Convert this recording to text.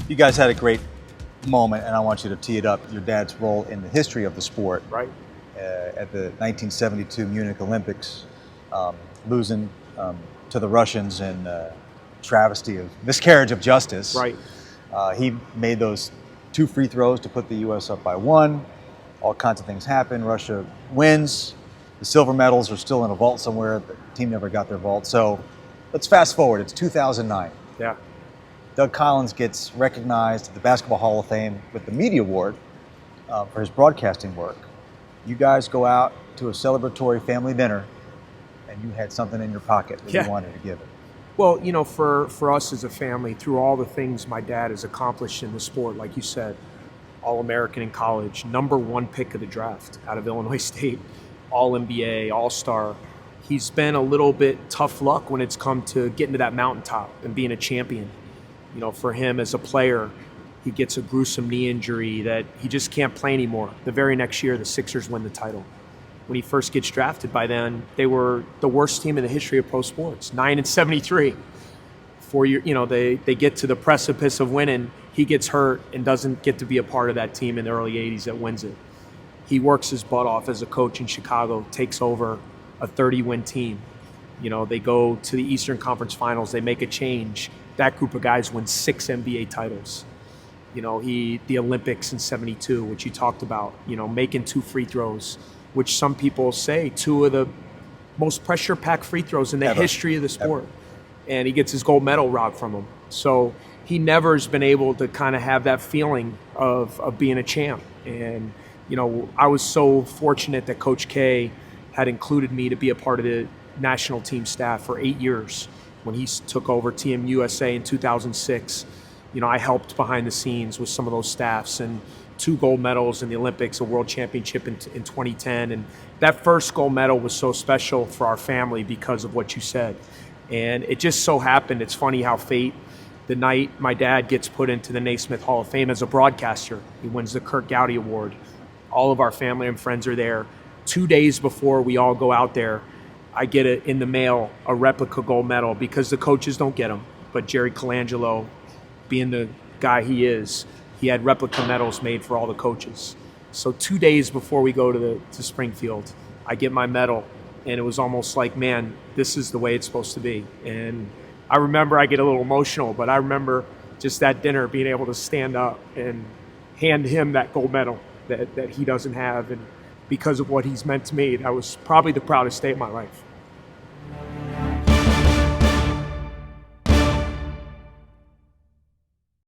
You guys had a great moment, and I want you to tee it up. Your dad's role in the history of the sport. Right. At the 1972 Munich Olympics, losing to the Russians in travesty of miscarriage of justice. Right. He made those 2 free throws to put the U.S. up by 1. All kinds of things happen. Russia wins. The silver medals are still in a vault somewhere. The team never got their vault. So let's fast forward. It's 2009. Yeah. Doug Collins gets recognized at the Basketball Hall of Fame with the Media Award for his broadcasting work. You guys go out to a celebratory family dinner, and you had something in your pocket that you wanted to give it. Well, you know, for us as a family, through all the things my dad has accomplished in the sport, like you said, All-American in college, #1 pick of the draft out of Illinois State, All-NBA, All-Star. He's been a little bit tough luck when it's come to getting to that mountaintop and being a champion. You know, for him as a player, he gets a gruesome knee injury that he just can't play anymore. The very next year, the Sixers win the title. When he first gets drafted, by then, they were the worst team in the history of pro sports, 9-73. 4 years, you know, they get to the precipice of winning. He gets hurt and doesn't get to be a part of that team in the early 80s that wins it. He works his butt off as a coach in Chicago, takes over a 30-win team. You know, they go to the Eastern Conference Finals, they make a change. That group of guys win 6 NBA titles. You know, the Olympics in 72, which you talked about, you know, making 2 free throws, which some people say 2 of the most pressure-packed free throws in the history of the sport. And he gets his gold medal robbed from him. So he never has been able to kind of have that feeling of being a champ. And, you know, I was so fortunate that Coach K had included me to be a part of the national team staff for 8 years. When he took over Team USA in 2006, you know, I helped behind the scenes with some of those staffs, and 2 gold medals in the Olympics, a world championship in 2010. And that first gold medal was so special for our family because of what you said. And it just so happened, it's funny how fate, the night my dad gets put into the Naismith Hall of Fame as a broadcaster, he wins the Kurt Gowdy Award. All of our family and friends are there. 2 days before we all go out there, I get it in the mail, a replica gold medal, because the coaches don't get them. But Jerry Colangelo, being the guy he is, he had replica medals made for all the coaches. So 2 days before we go to Springfield, I get my medal, and it was almost like, man, this is the way it's supposed to be. And I remember I get a little emotional, but I remember just that dinner being able to stand up and hand him that gold medal that he doesn't have. And because of what he's meant to me, that was probably the proudest day of my life.